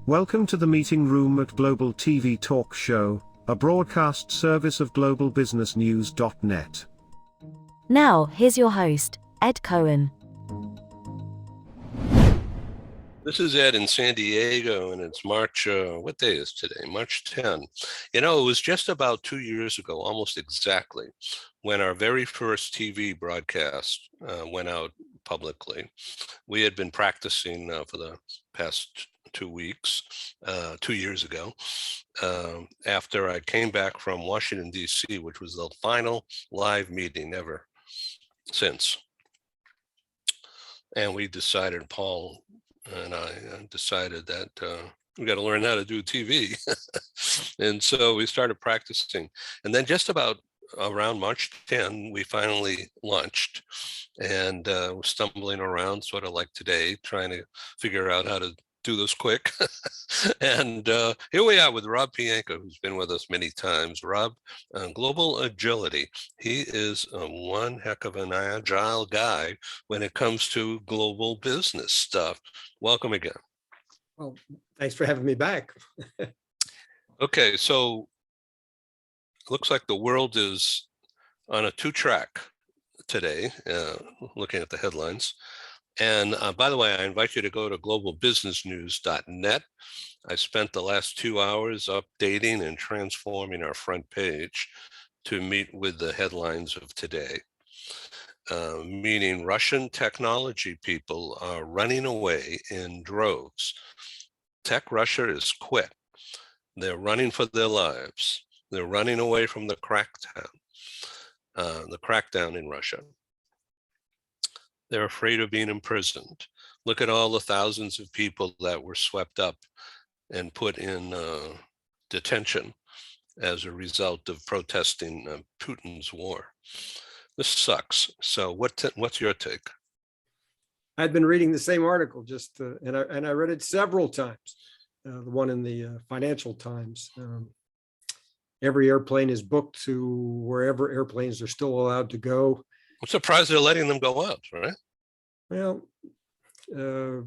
Welcome to the meeting room at Global TV Talk Show, a broadcast service of globalbusinessnews.net. Now, here's your host, Ed Cohen. This is Ed in San Diego, and it's March, what day is today? March 10. You know, it was just about 2 years ago, almost exactly, when our very first TV broadcast went out publicly. We had been practicing for the past 2 weeks, 2 years ago, after I came back from Washington, D.C., which was the final live meeting ever since. And we decided, Paul and I decided that we got to learn how to do TV. And so we started practicing. And then just about around March 10, we finally launched, and we're stumbling around sort of like today, trying to figure out how to do this quick. And here we are with Rob Pianka, who's been with us many times. Rob, Global Agility. He is one heck of an agile guy when it comes to global business stuff. Welcome again. Well, thanks for having me back. Okay, so looks like the world is on a two-track today, looking at the headlines. And by the way, I invite you to go to globalbusinessnews.net. I spent the last 2 hours updating and transforming our front page to meet with the headlines of today, meaning Russian technology people are running away in droves. Tech Russia is quit. They're running for their lives. They're running away from the crackdown in Russia. They're afraid of being imprisoned. Look at all the thousands of people that were swept up and put in detention as a result of protesting Putin's war. This sucks. So what's your take? I'd been reading the same article and I read it several times. The one in the Financial Times. Every airplane is booked to wherever airplanes are still allowed to go. I'm surprised they're letting them go out, right? Well, I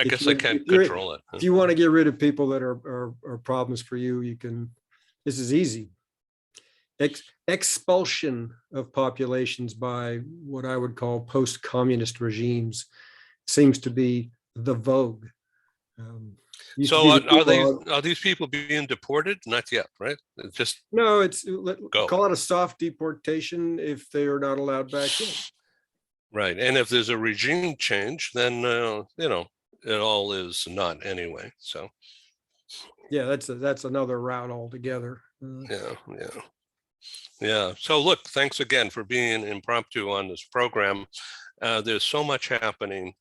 guess I can't control it. If you want to get rid of people that are problems for you, you can. This is easy. Expulsion of populations by what I would call post-communist regimes seems to be the vogue. So are these people being deported? Not yet, right? It's just no. Call it a soft deportation if they are not allowed back in. Right, and if there's a regime change, then it all is not anyway. So yeah, that's another route altogether. Yeah. So look, thanks again for being impromptu on this program. There's so much happening.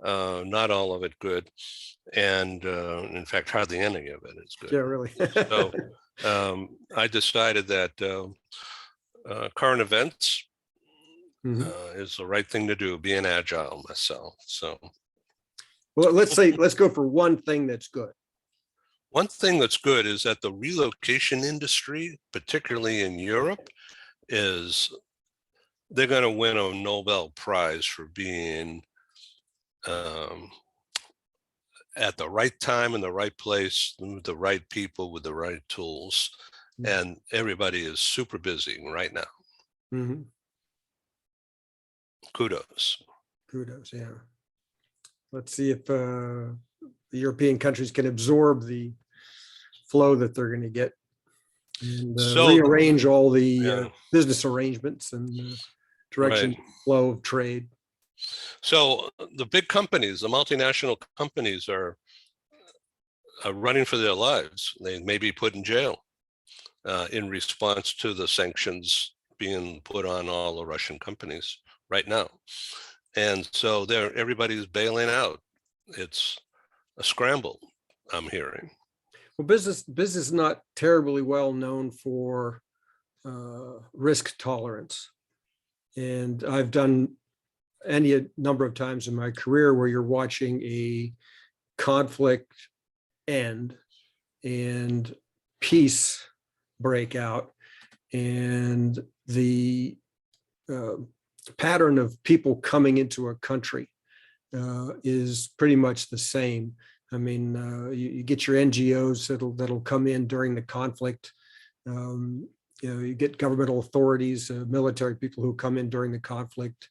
Not all of it good, and in fact, hardly any of it is good. Yeah, really. So I decided that current events is the right thing to do, being agile myself. So, well, let's go for one thing that's good. One thing that's good is that the relocation industry, particularly in Europe, they're going to win a Nobel Prize for being at the right time in the right place, with the right people, with the right tools. And everybody is super busy right now. Mm-hmm. Kudos, yeah. Let's see if the European countries can absorb the flow that they're going to get and rearrange all the business arrangements and direction flow of trade. So the big companies, the multinational companies are running for their lives. They may be put in jail in response to the sanctions being put on all the Russian companies right now. And so everybody's bailing out. It's a scramble, I'm hearing. Well, business is not terribly well known for risk tolerance. And I've done any number of times in my career where you're watching a conflict end and peace break out, and the pattern of people coming into a country is pretty much the same. I mean, you get your NGOs that'll come in during the conflict. You get governmental authorities, military people who come in during the conflict.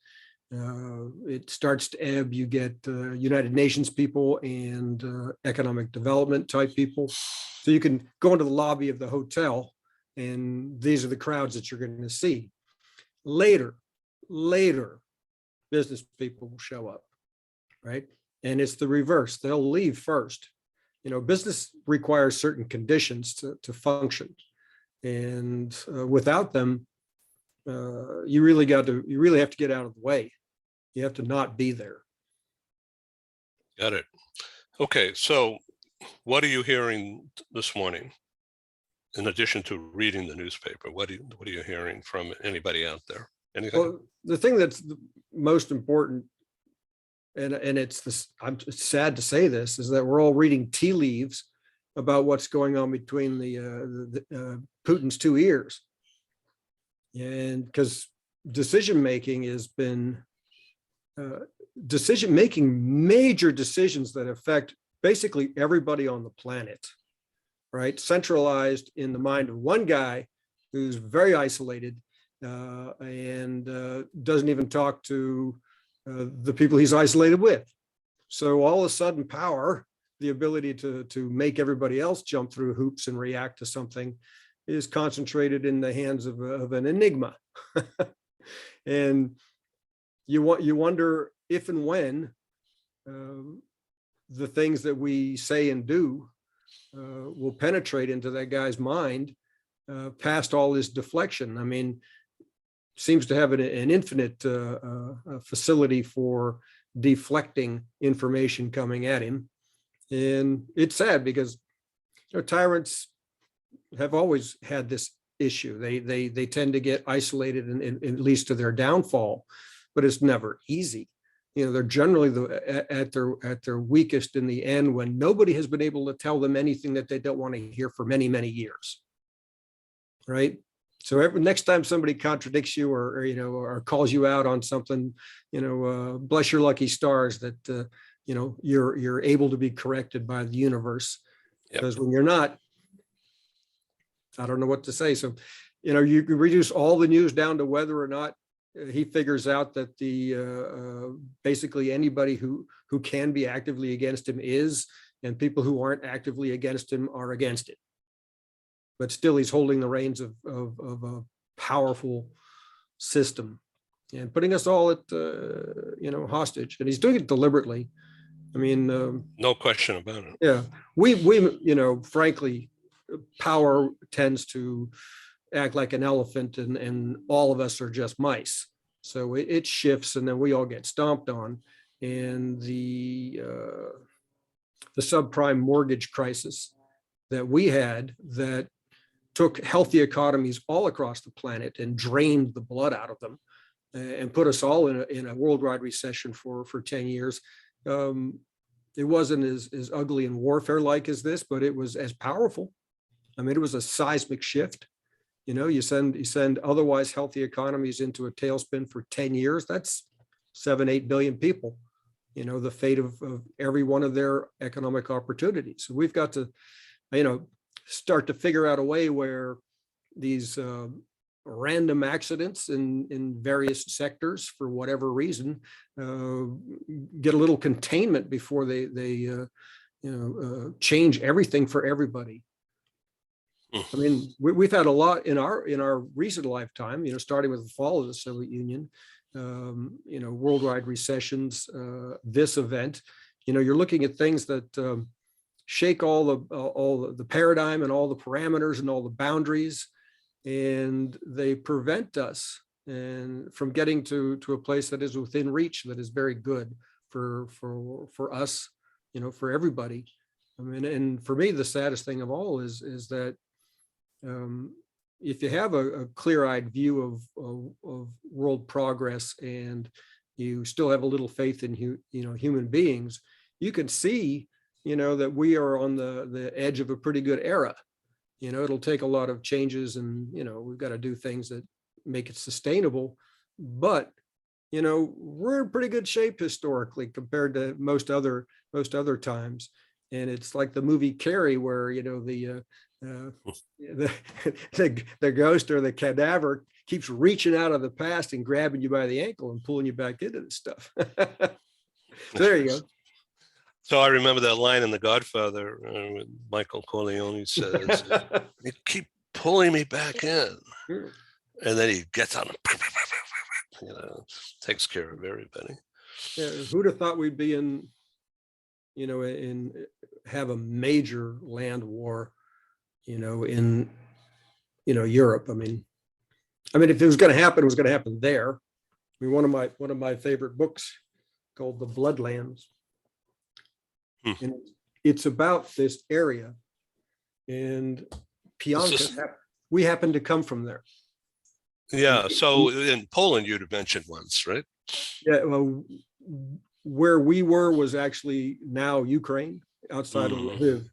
It starts to ebb. You get United Nations people and economic development type people. So you can go into the lobby of the hotel, and these are the crowds that you're going to see. Later, business people will show up, right? And it's the reverse. They'll leave first. Business requires certain conditions to function. And without them, you really have to get out of the way. You have to not be there. Got it. Okay, so what are you hearing this morning? In addition to reading the newspaper, what are you hearing from anybody out there? Anything? Well, the thing that's the most important, and it's this, it's sad to say this, is that we're all reading tea leaves about what's going on between the Putin's two ears. And because decision-making has been major decisions that affect basically everybody on the planet, right? Centralized in the mind of one guy who's very isolated and doesn't even talk to the people he's isolated with. So all of a sudden power, the ability to make everybody else jump through hoops and react to something, is concentrated in the hands of an enigma. And you wonder if and when the things that we say and do will penetrate into that guy's mind past all this deflection. I mean, seems to have an infinite facility for deflecting information coming at him. And it's sad because tyrants have always had this issue. They tend to get isolated and at least to their downfall, but it's never easy. They're generally at their weakest in the end when nobody has been able to tell them anything that they don't want to hear for many, many years. Right? So next time somebody contradicts you or calls you out on something, bless your lucky stars that you're able to be corrected by the universe. Yep. Because when you're not, I don't know what to say. So, you can reduce all the news down to whether or not he figures out that the basically anybody who can be actively against him is, and people who aren't actively against him are against it. But still, he's holding the reins of a powerful system and putting us all at hostage. And he's doing it deliberately. I mean, no question about it. Yeah, we frankly, power tends to act like an elephant, and all of us are just mice. So it shifts, and then we all get stomped on. And the subprime mortgage crisis that we had, that took healthy economies all across the planet and drained the blood out of them, and put us all in a worldwide recession for 10 years. It wasn't as ugly and warfare-like as this, but it was as powerful. I mean, it was a seismic shift. You send otherwise healthy economies into a tailspin for 10 years. That's 7-8 billion people. The fate of every one of their economic opportunities. So we've got to, start to figure out a way where these random accidents in various sectors, for whatever reason, get a little containment before they change everything for everybody. I mean, we've had a lot in our recent lifetime, starting with the fall of the Soviet Union, worldwide recessions, this event. You're looking at things that shake all the paradigm and all the parameters and all the boundaries, and they prevent us from getting to a place that is within reach, that is very good for us, for everybody. I mean, and for me, the saddest thing of all is that if you have a clear-eyed view of world progress, and you still have a little faith in human beings, you can see that we are on the edge of a pretty good era. It'll take a lot of changes, and we've got to do things that make it sustainable, but we're in pretty good shape historically compared to most other times. And it's like the movie Carrie, where the the ghost or the cadaver keeps reaching out of the past and grabbing you by the ankle and pulling you back into this stuff. So there you go. So I remember that line in The Godfather, when Michael Corleone says, "You keep pulling me back in," and then he gets on, takes care of everybody. Yeah, who'd have thought we'd be in have a major land war, in Europe. I mean, if it was going to happen, it was going to happen there. I mean, one of my favorite books called The Bloodlands. And it's about this area, and Pianka, we happen to come from there. Yeah. So in Poland, you'd have mentioned once, right? Yeah. Well, where we were was actually now Ukraine, outside of Lviv.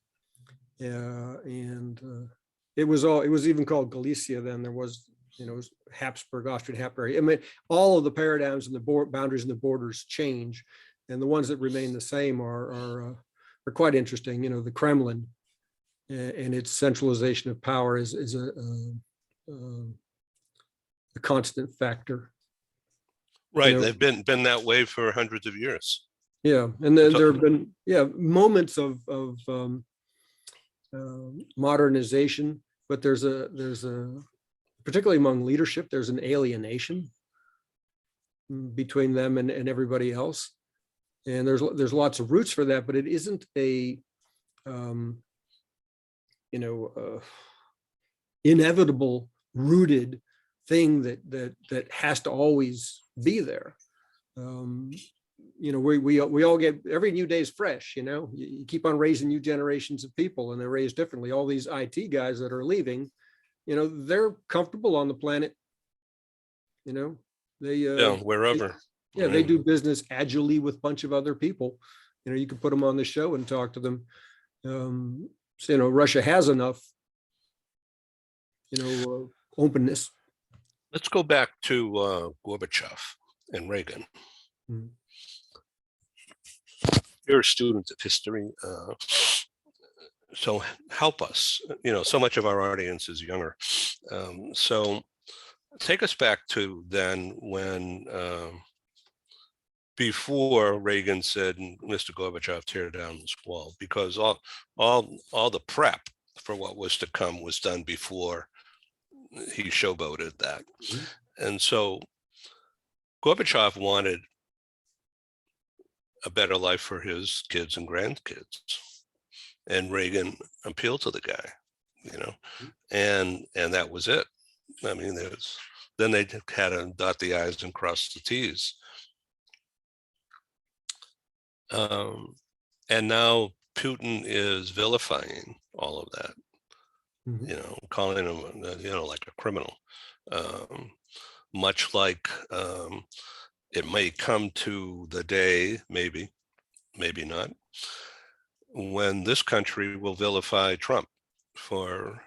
Yeah, and it was even called Galicia then. There was, it was Habsburg, Austrian Habsburg. I mean, all of the paradigms and the boundaries and the borders change, and the ones that remain the same are quite interesting. The Kremlin and its centralization of power is a constant factor. Right. They've been that way for hundreds of years. Yeah, and then there have been moments of modernization, but there's a particularly among leadership, there's an alienation between them and everybody else, and there's lots of roots for that, but it isn't a inevitable rooted thing that has to always be there. We all get, every new day is fresh. You keep on raising new generations of people, and they're raised differently. All these IT guys that are leaving, they're comfortable on the planet. They wherever. They do business agilely with a bunch of other people. You can put them on the show and talk to them. Russia has enough openness. Let's go back to Gorbachev and Reagan. You're a student of history, so help us. So much of our audience is younger. So take us back to then when, before Reagan said, "Mr. Gorbachev, tear down this wall," because all the prep for what was to come was done before he showboated that. And so Gorbachev wanted a better life for his kids and grandkids, and Reagan appealed to the guy, and that was it. I mean, then they had to dot the I's and cross the T's. And now Putin is vilifying all of that, calling him, like a criminal. Much like it may come to the day, maybe not, when this country will vilify Trump for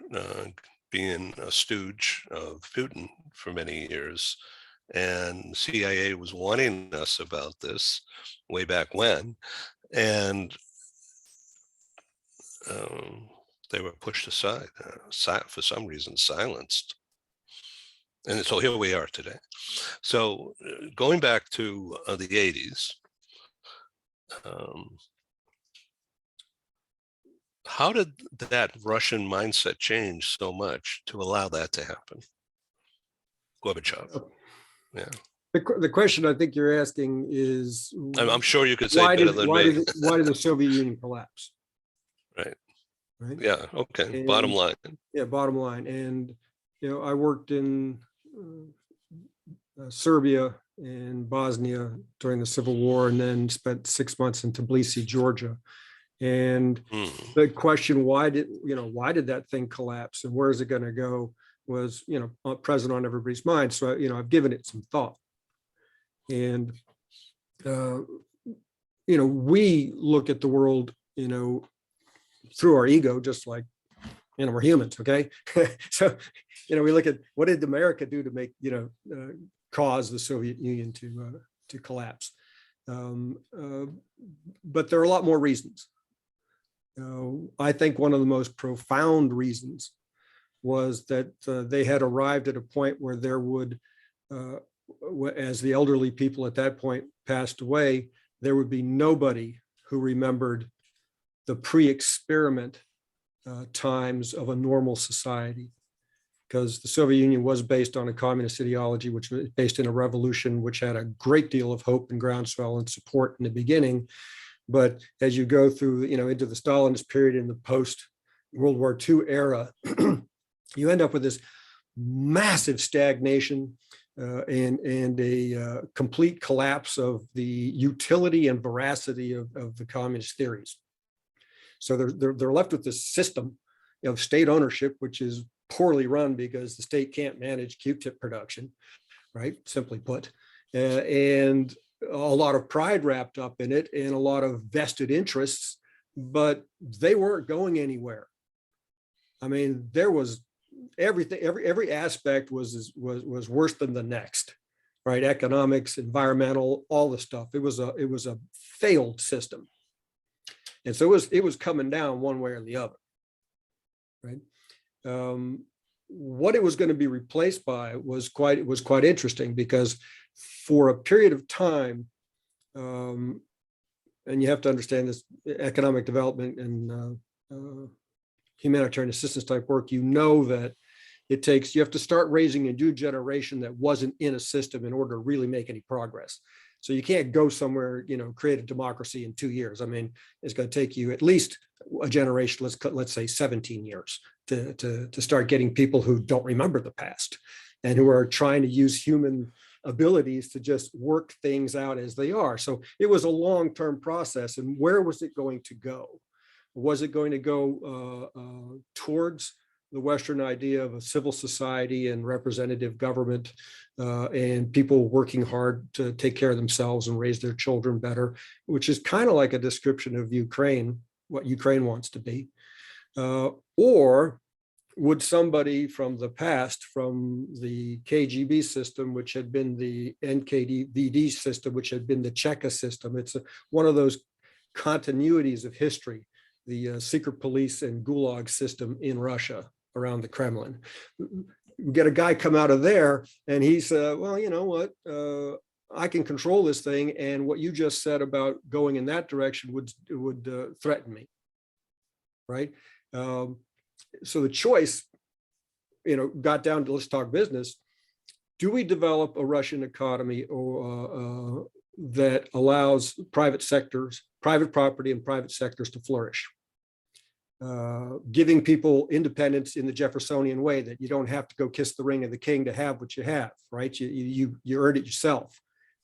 being a stooge of Putin for many years. And CIA was warning us about this way back when, and they were pushed aside, for some reason silenced. And so here we are today. So going back to the 80s, how did that Russian mindset change so much to allow that to happen? Gorbachev. Yeah. The question I think you're asking is, I'm sure you could say better than me. Why did the Soviet Union collapse? Right. Right. Yeah. Okay. And, bottom line. Yeah. Bottom line. And, I worked in Serbia and Bosnia during the Civil War, and then spent 6 months in Tbilisi, Georgia. And the question, why did that thing collapse, and where is it going to go, was, present on everybody's mind. So, I've given it some thought. And, we look at the world, through our ego, just like, we're humans. Okay. So, we look at, what did America do to make, caused the Soviet Union to collapse. But there are a lot more reasons. I think one of the most profound reasons was that they had arrived at a point where there would, as the elderly people at that point passed away, there would be nobody who remembered the pre-experiment times of a normal society, because the Soviet Union was based on a communist ideology, which was based in a revolution, which had a great deal of hope and groundswell and support in the beginning. But as you go through, into the Stalinist period in the post-World War II era, you end up with this massive stagnation and a complete collapse of the utility and veracity of the communist theories. So they're left with this system of state ownership, which is poorly run because the state can't manage Q-tip production, right? Simply put, and a lot of pride wrapped up in it and a lot of vested interests, but they weren't going anywhere. I mean, there was everything, every aspect was worse than the next, right? Economics, environmental, all the stuff. It was a failed system. And so it was coming down one way or the other, right? What it was going to be replaced by was quite interesting, because for a period of time, and you have to understand this, economic development and humanitarian assistance type work, that you have to start raising a new generation that wasn't in a system in order to really make any progress. So you can't go somewhere, create a democracy in 2 years. I mean, it's going to take you at least a generation, let's say 17 years to start getting people who don't remember the past and who are trying to use human abilities to just work things out as they are. So it was a long-term process. And where was it going to go? Was it going to go towards the Western idea of a civil society and representative government and people working hard to take care of themselves and raise their children better, which is kind of like a description of Ukraine, what Ukraine wants to be? Or would somebody from the past, from the KGB system, which had been the NKVD system, which had been the Cheka system, it's one of those continuities of history, the secret police and gulag system in Russia around the Kremlin. We get a guy come out of there and he said, well, you know what, I can control this thing. And what you just said about going in that direction would threaten me, right? So the choice, got down to, let's talk business. Do we develop a Russian economy that allows private sectors, private property and private sectors to flourish? Giving people independence in the Jeffersonian way, that you don't have to go kiss the ring of the king to have what you have, right? You earned it yourself,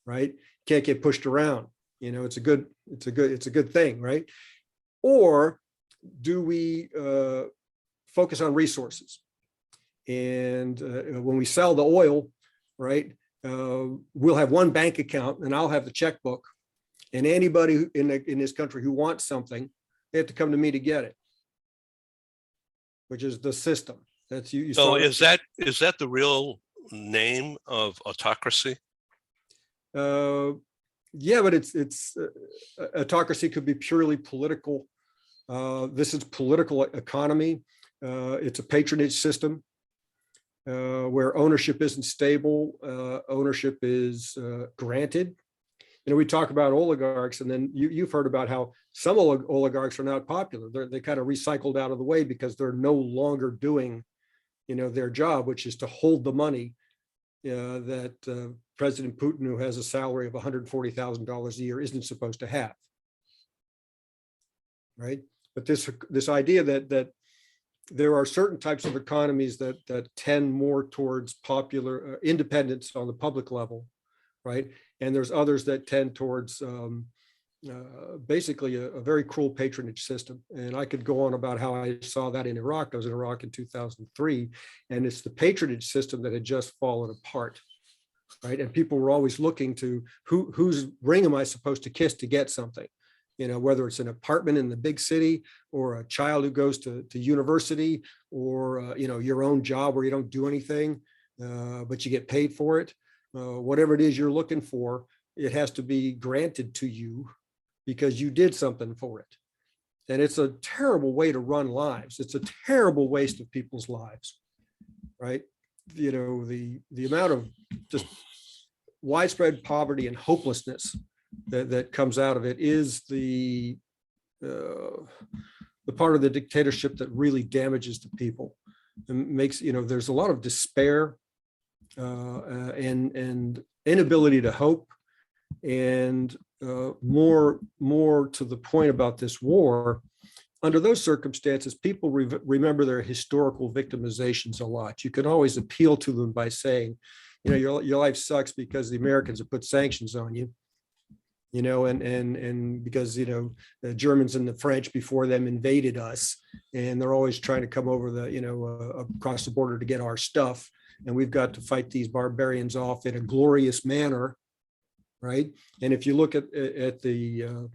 right? Can't get pushed around. It's a good thing, right? Or do we focus on resources? And when we sell the oil, right, we'll have one bank account and I'll have the checkbook, and anybody in this country who wants something, they have to come to me to get it, which is the system. That's you. So is that the real name of autocracy? Yeah, but it's autocracy could be purely political. This is political economy. It's a patronage system where ownership isn't stable. Ownership is granted. We talk about oligarchs, and then you've heard about how some oligarchs are not popular. They kind of recycled out of the way because they're no longer doing, their job, which is to hold the money that President Putin, who has a salary of $140,000 a year, isn't supposed to have. Right? But this idea that there are certain types of economies that tend more towards popular independence on the public level, right? And there's others that tend towards basically a very cruel patronage system. And I could go on about how I saw that in Iraq. I was in Iraq in 2003, and it's the patronage system that had just fallen apart, right? And people were always looking to whose ring am I supposed to kiss to get something? Whether it's an apartment in the big city, or a child who goes to university, or your own job where you don't do anything, but you get paid for it, whatever it is you're looking for, it has to be granted to you because you did something for it. And it's a terrible way to run lives. It's a terrible waste of people's lives, right? You know, the amount of just widespread poverty and hopelessness that comes out of it is the part of the dictatorship that really damages the people and makes, you know, there's a lot of despair and inability to hope. And more to the point about this war, under those circumstances, people remember their historical victimizations a lot. You can always appeal to them by saying, you know, your life sucks because the Americans have put sanctions on you, you know, and because, you know, the Germans and the French before them invaded us, and they're always trying to come over the, you know, across the border to get our stuff. And we've got to fight these barbarians off in a glorious manner. Right. And if you look at the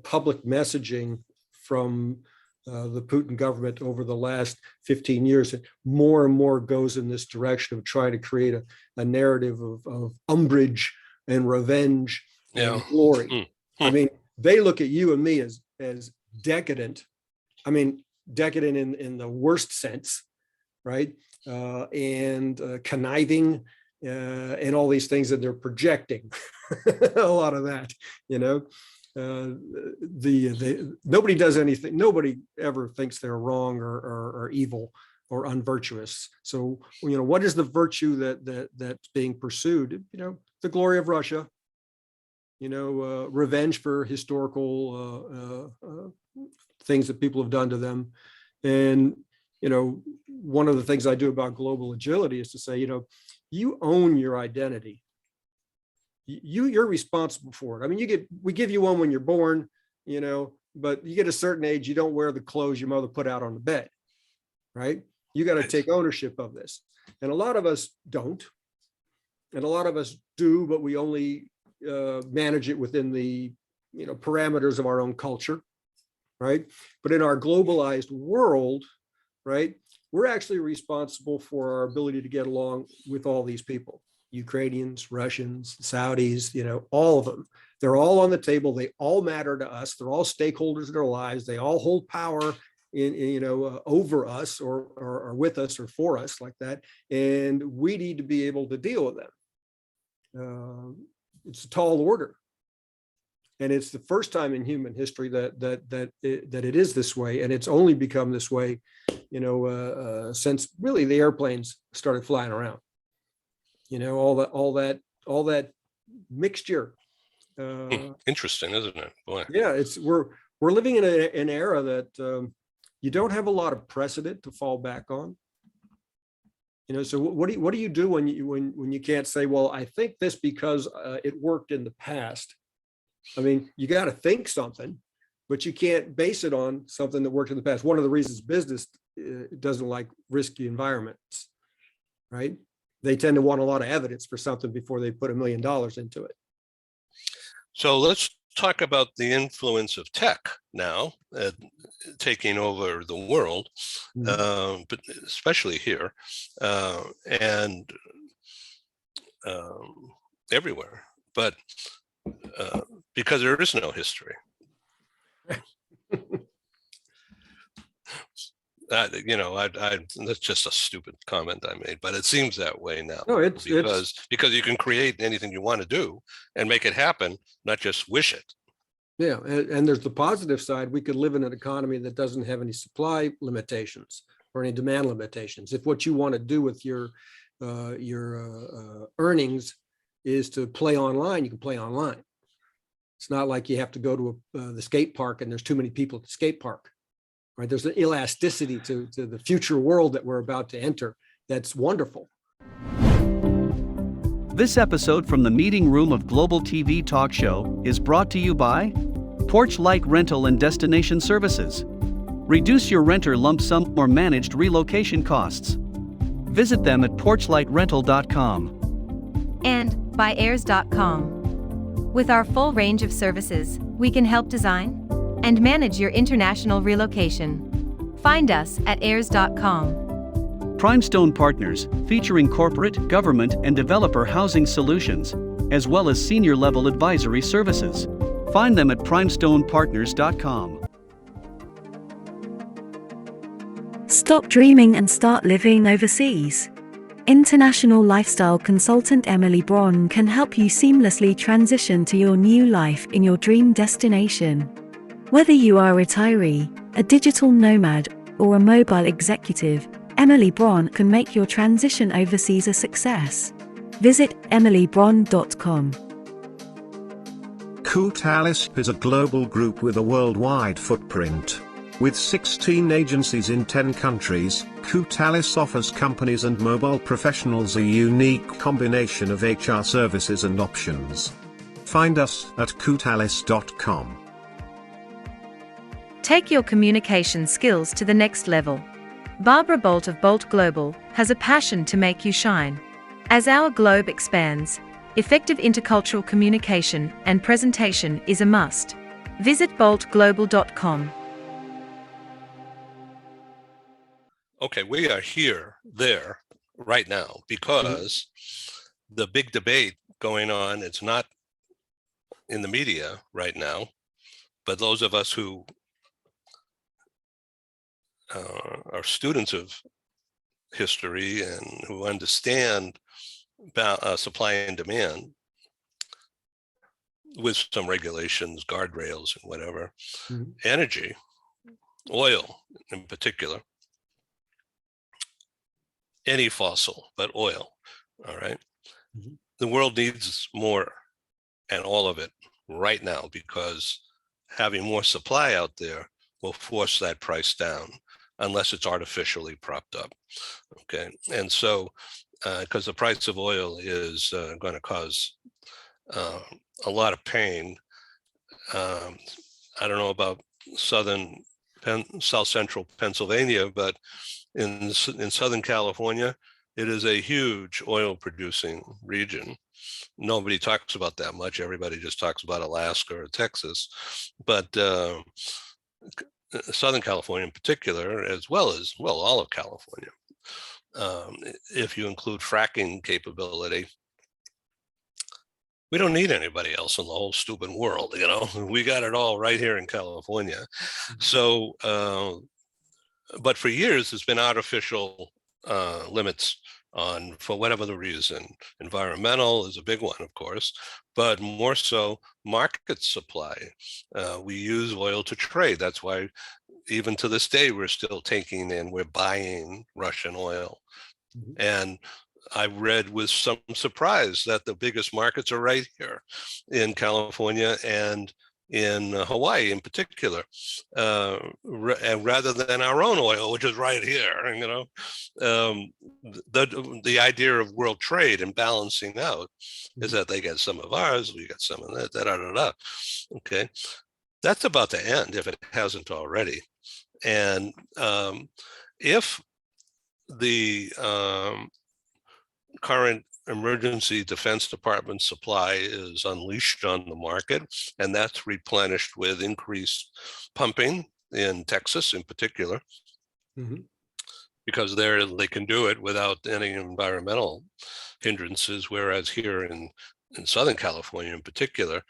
public messaging from the Putin government over the last 15 years, more and more goes in this direction of trying to create a narrative of umbrage and revenge and glory. I mean, they look at you and me as decadent. I mean, decadent in the worst sense, right? And conniving. And all these things that they're projecting, a lot of that, you know, nobody does anything. Nobody ever thinks they're wrong or evil or unvirtuous. So, you know, what is the virtue that's being pursued? You know, the glory of Russia, you know, revenge for historical things that people have done to them. And, you know, one of the things I do about global agility is to say, you know, you own your identity. You're responsible for it. I mean, we give you one when you're born, you know, but you get a certain age, you don't wear the clothes your mother put out on the bed, right? You got to take ownership of this. And a lot of us don't. And a lot of us do, but we only manage it within the, you know, parameters of our own culture, right? But in our globalized world, right, we're actually responsible for our ability to get along with all these people, Ukrainians, Russians, Saudis, you know, all of them. They're all on the table. They all matter to us. They're all stakeholders in our lives. They all hold power in you know, over us or with us or for us like that. And we need to be able to deal with them. It's a tall order. And it's the first time in human history that it is this way, and it's only become this way, you know, since really the airplanes started flying around. You know, all that mixture. Interesting, isn't it? Boy. Yeah, we're living in an era that you don't have a lot of precedent to fall back on. You know, so what do you do when you can't say, well, I think this because it worked in the past. I mean, you got to think something, but you can't base it on something that worked in the past. One of the reasons business doesn't like risky environments, right? They tend to want a lot of evidence for something before they put $1 million into it. So let's talk about the influence of tech now, taking over the world, but especially here and everywhere. But because there is no history. You know, that's just a stupid comment I made, but it seems that way now. No, because you can create anything you want to do and make it happen, not just wish it. Yeah, and there's the positive side. We could live in an economy that doesn't have any supply limitations or any demand limitations. If what you want to do with your earnings is to play online, you can play online. It's not like you have to go to the skate park and there's too many people at the skate park, right? There's an elasticity to the future world that we're about to enter. That's wonderful. This episode from the meeting room of Global TV Talk Show is brought to you by Porch Light Rental and Destination Services. Reduce your renter lump sum or managed relocation costs. Visit them at porchlightrental.com. And by airs.com. With our full range of services, we can help design and manage your international relocation. Find us at airs.com. Primestone Partners, featuring corporate, government, and developer housing solutions, as well as senior-level advisory services. Find them at primestonepartners.com. Stop dreaming and start living overseas. International lifestyle consultant Emily Braun can help you seamlessly transition to your new life in your dream destination. Whether you are a retiree, a digital nomad, or a mobile executive, Emily Braun can make your transition overseas a success. Visit emilybraun.com. Coutalis is a global group with a worldwide footprint. With 16 agencies in 10 countries, Coutalis offers companies and mobile professionals a unique combination of HR services and options. Find us at coutalis.com. Take your communication skills to the next level. Barbara Bolt of Bolt Global has a passion to make you shine. As our globe expands, effective intercultural communication and presentation is a must. Visit boltglobal.com. Okay, we are there, right now, because the big debate going on, it's not in the media right now, but those of us who are students of history and who understand about supply and demand with some regulations, guardrails, and whatever, energy, oil in particular, any fossil, but oil, all right? The world needs more and all of it right now, because having more supply out there will force that price down unless it's artificially propped up, okay? And so, because the price of oil is going to cause a lot of pain. I don't know about South Central Pennsylvania, but in Southern California, it is a huge oil producing region. Nobody talks about that much. Everybody just talks about Alaska or Texas, but Southern California in particular, as well as, well, all of California, if you include fracking capability, we don't need anybody else in the whole stupid world, you know. We got it all right here in California. So, but for years, there's been artificial limits on, for whatever the reason. Environmental is a big one, of course, but more so market supply. We use oil to trade. That's why even to this day, we're still taking and we're buying Russian oil. And I read with some surprise that the biggest markets are right here in California and in Hawaii in particular, rather than our own oil, which is right here. You know, the idea of world trade and balancing out is that they get some of ours, we get some of that, da, da, da. Okay, that's about to end if it hasn't already. And if the current emergency Defense Department supply is unleashed on the market, and that's replenished with increased pumping in Texas in particular, because they can do it without any environmental hindrances, whereas here in Southern California in particular,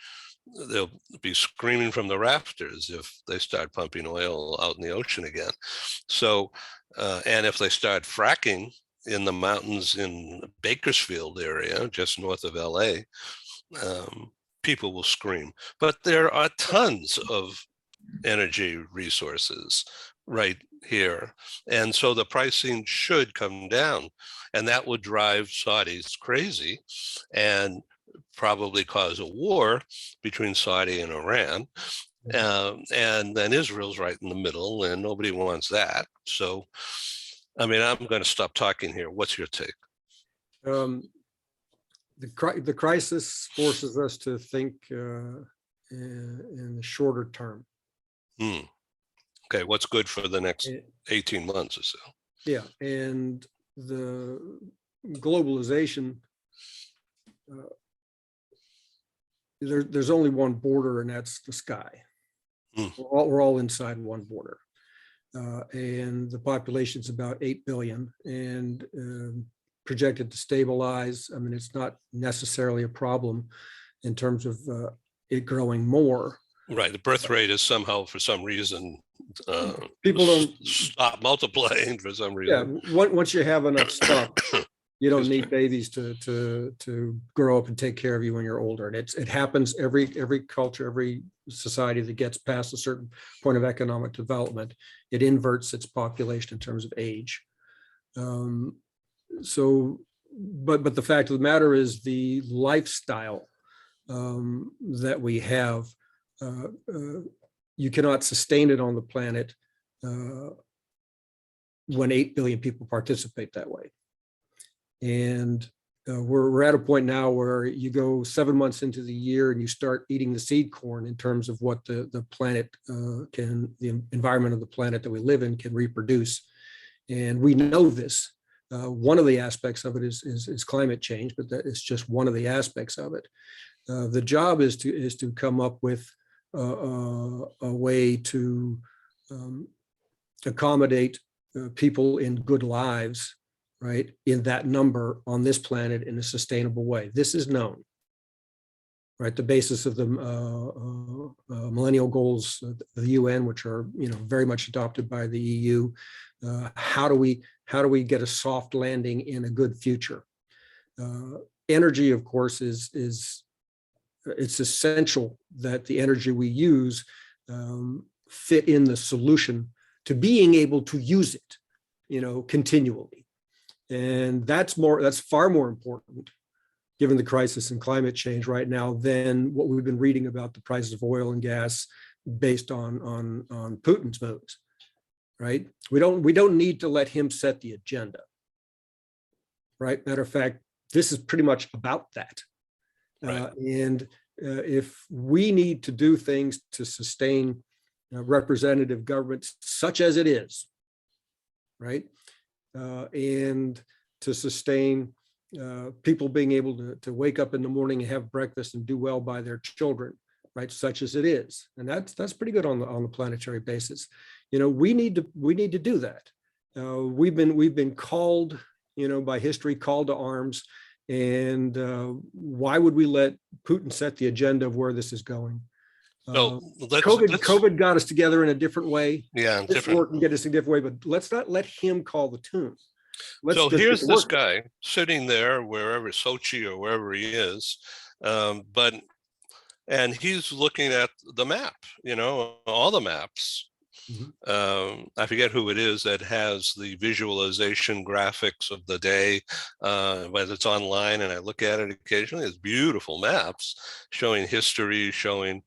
they'll be screaming from the rafters if they start pumping oil out in the ocean again. So, and if they start fracking in the mountains in Bakersfield area, just north of LA, people will scream. But there are tons of energy resources right here. And so the pricing should come down, and that would drive Saudis crazy and probably cause a war between Saudi and Iran. And then Israel's right in the middle, and nobody wants that. So, I mean, I'm going to stop talking here. What's your take? The crisis forces us to think in the shorter term. Okay, what's good for the next 18 months or so? Yeah, and the globalization, there's only one border, and that's the sky. We're all inside one border. and the population's about 8 billion, and projected to stabilize. I mean, it's not necessarily a problem in terms of it growing more. Right. The birth rate is somehow, for some reason, People don't stop multiplying for some reason. Yeah, once you have enough stuff, you don't need babies to grow up and take care of you when you're older. And it happens every culture, every society that gets past a certain point of economic development, it inverts its population in terms of age. So, but the fact of the matter is the lifestyle that we have, you cannot sustain it on the planet when 8 billion people participate that way. And we're at a point now where you go 7 months into the year and you start eating the seed corn in terms of what the planet the environment of the planet that we live in can reproduce. And we know this. One of the aspects of it is climate change, but that is just one of the aspects of it. The job is to come up with a way to accommodate people in good lives, right, in that number on this planet in a sustainable way. This is known, right? The basis of the millennial goals of the UN, which are very much adopted by the EU. How do we get a soft landing in a good future? Energy, of course, it's essential that the energy we use fit in the solution to being able to use it, continually. And that's far more important, given the crisis in climate change right now, than what we've been reading about the prices of oil and gas based on Putin's moves, right? We don't need to let him set the agenda, right? Matter of fact, this is pretty much about that. Right. And if we need to do things to sustain representative government, such as it is, right? And to sustain people being able to wake up in the morning and have breakfast and do well by their children, right? Such as it is, and that's pretty good on the planetary basis. We need to do that. We've been called, by history, called to arms. And why would we let Putin set the agenda of where this is going? So COVID got us together in a different way. Yeah, different work and get us in a different way, but let's not let him call the tune. So here's this guy sitting there, wherever, Sochi or wherever he is, and he's looking at the map, all the maps. Mm-hmm. I forget who it is that has the visualization graphics of the day, but it's online, and I look at it occasionally. It's beautiful maps showing history, showing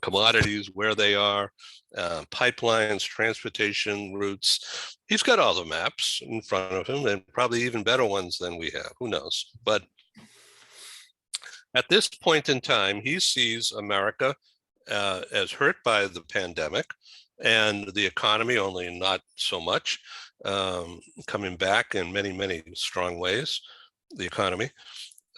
commodities, where they are, pipelines, transportation routes. He's got all the maps in front of him, and probably even better ones than we have. Who knows? But at this point in time, he sees America as hurt by the pandemic, and the economy only not so much, coming back in many, many strong ways, the economy.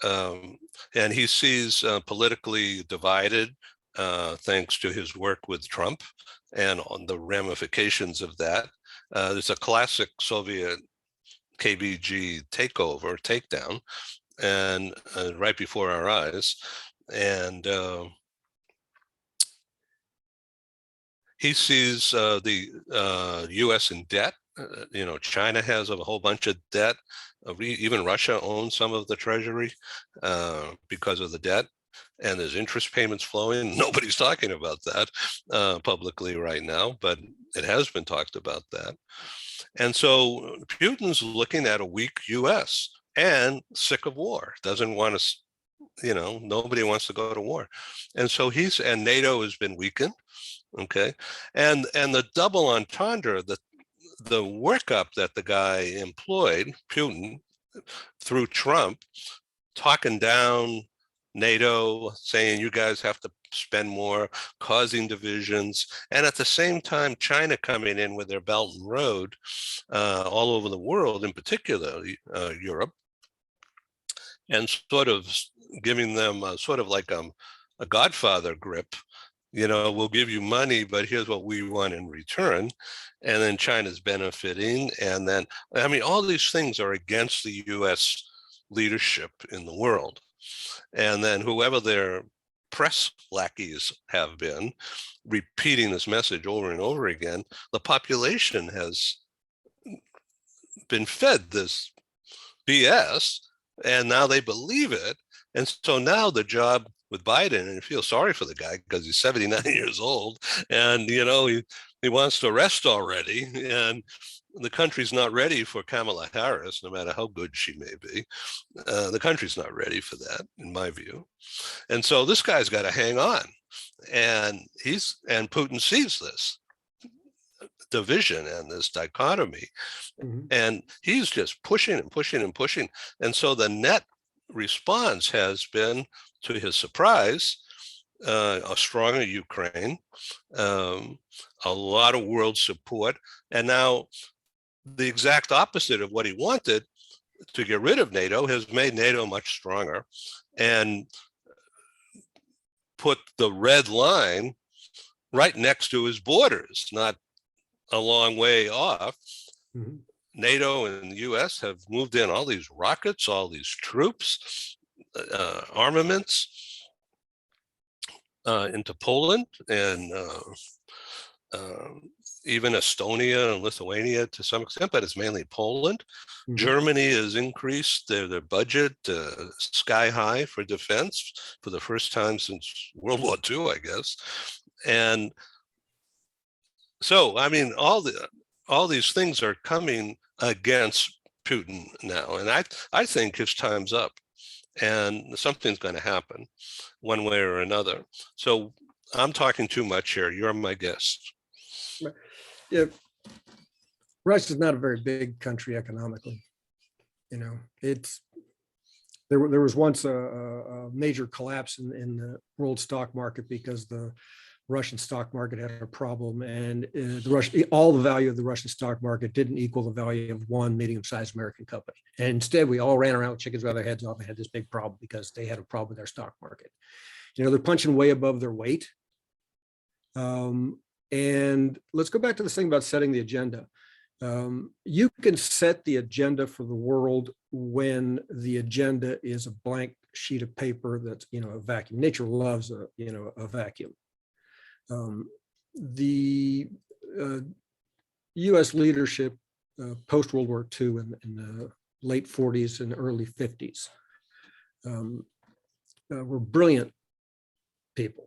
And he sees politically divided, thanks to his work with Trump and on the ramifications of that. There's a classic Soviet KBG takedown, and right before our eyes. And he sees the U.S. in debt. China has a whole bunch of debt. Even Russia owns some of the treasury because of the debt, and there's interest payments flowing. Nobody's talking about that publicly right now, but it has been talked about that. And so Putin's looking at a weak U.S. and sick of war, doesn't want to, nobody wants to go to war. And so and NATO has been weakened. Okay. And the double entendre, the workup that the guy employed, Putin, through Trump, talking down NATO, saying you guys have to spend more, causing divisions, and at the same time, China coming in with their Belt and Road all over the world, in particular Europe, and sort of giving them sort of like a Godfather grip we'll give you money, but here's what we want in return. And then China's benefiting. And then, I mean, all these things are against the US leadership in the world. And then whoever their press lackeys have been repeating this message over and over again, the population has been fed this BS, and now they believe it. And so now the job with Biden, and you feel sorry for the guy because he's 79 years old, and he wants to rest already, and the country's not ready for Kamala Harris, no matter how good she may be. The country's not ready for that, in my view. And so this guy's got to hang on, and Putin sees this division and this dichotomy, and he's just pushing and pushing and pushing. And so the net response has been, to his surprise, a stronger Ukraine, a lot of world support, and now the exact opposite of what he wanted, to get rid of NATO, has made NATO much stronger and put the red line right next to his borders, not a long way off. NATO and the US have moved in all these rockets, all these troops, armaments into Poland, and even Estonia and Lithuania to some extent, but it's mainly Poland. Germany has increased their budget sky high for defense for the first time since World War II, I guess. And so, I mean, all these things are coming against Putin now, and I think his time's up, and something's going to happen one way or another. So I'm talking too much here. You're my guest. Yeah, Russia's not a very big country economically. There was once a major collapse in the world stock market because the Russian stock market had a problem, and all the value of the Russian stock market didn't equal the value of one medium-sized American company. And instead, we all ran around with chickens by their heads off and had this big problem because they had a problem with their stock market. They're punching way above their weight. And let's go back to this thing about setting the agenda. You can set the agenda for the world when the agenda is a blank sheet of paper that's, a vacuum. Nature loves a vacuum. The U.S. leadership post-World War II in the late 40s and early 50s were brilliant people.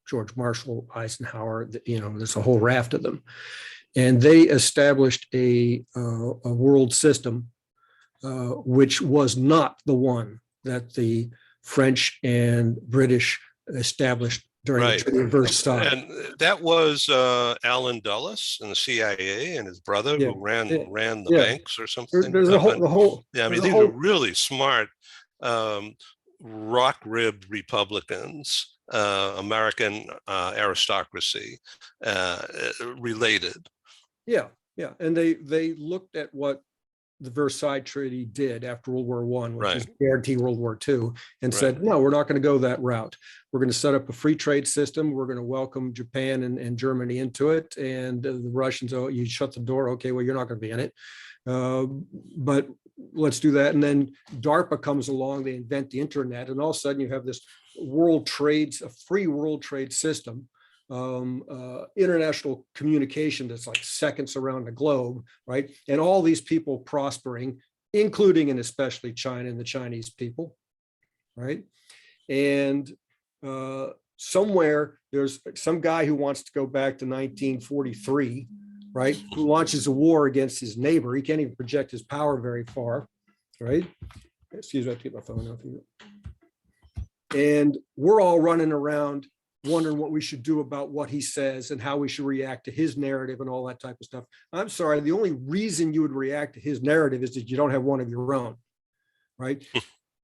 George Marshall, Eisenhower, there's a whole raft of them. And they established a world system which was not the one that the French and British established during the Treaty of Versailles. And that was Allen Dulles and the CIA and his brother who ran the banks or something. There's these are really smart, rock-ribbed Republicans, American aristocracy related. Yeah. And they looked at what the Versailles Treaty did after World War I, which is guarantee World War II, and said, no, we're not going to go that route. We're going to set up a free trade system. We're going to welcome Japan and Germany into it. And the Russians, you shut the door. Okay, well, you're not going to be in it. But let's do that. And then DARPA comes along, they invent the internet, and all of a sudden you have this a free world trade system, international communication that's like seconds around the globe, right? And all these people prospering, including and especially China and the Chinese people, right? And somewhere there's some guy who wants to go back to 1943, right? Who launches a war against his neighbor. He can't even project his power very far, right? Excuse me, I have to get my phone out here. And we're all running around wondering what we should do about what he says and how we should react to his narrative and all that type of stuff. I'm sorry, the only reason you would react to his narrative is that you don't have one of your own, right?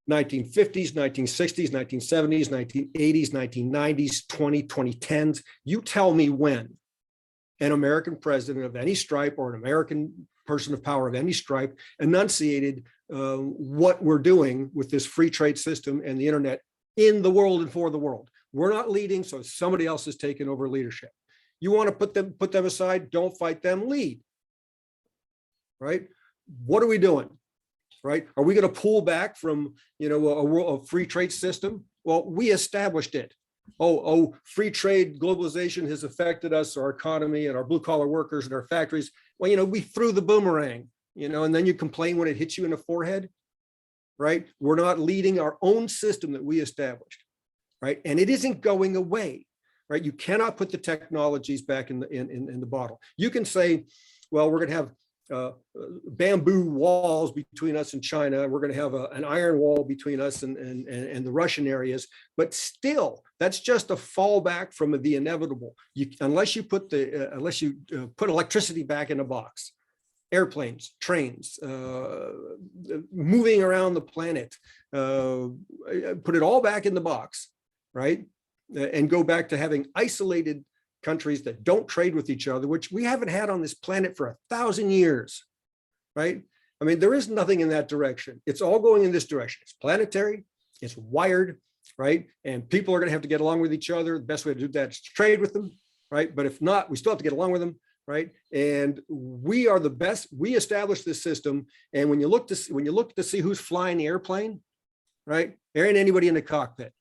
1950s, 1960s, 1970s, 1980s, 1990s, 2010s. You tell me when an American president of any stripe or an American person of power of any stripe enunciated what we're doing with this free trade system and the internet in the world and for the world. We're not leading, so somebody else is taking over leadership. You want to put them aside, don't fight them, lead. Right? What are we doing? Right? Are we going to pull back from, a free trade system? Well, we established it. Free trade globalization has affected us, our economy and our blue collar workers and our factories. Well, we threw the boomerang, and then you complain when it hits you in the forehead, right? We're not leading our own system that we established, right? And it isn't going away, right? You cannot put the technologies back in the bottle. You can say, well, we're going to have bamboo walls between us and China. We're going to have an iron wall between us and the Russian areas. But still, that's just a fallback from the inevitable. Unless you put electricity back in a box, airplanes, trains, moving around the planet, put it all back in the box, right? And go back to having isolated countries that don't trade with each other, which we haven't had on this planet for 1,000 years, right? I mean, there is nothing in that direction. It's all going in this direction. It's planetary, it's wired, right? And people are going to have to get along with each other. The best way to do that is to trade with them, right? But if not, we still have to get along with them, right? And we are the best. We established this system. And when you look to see who's flying the airplane, right? There ain't anybody in the cockpit.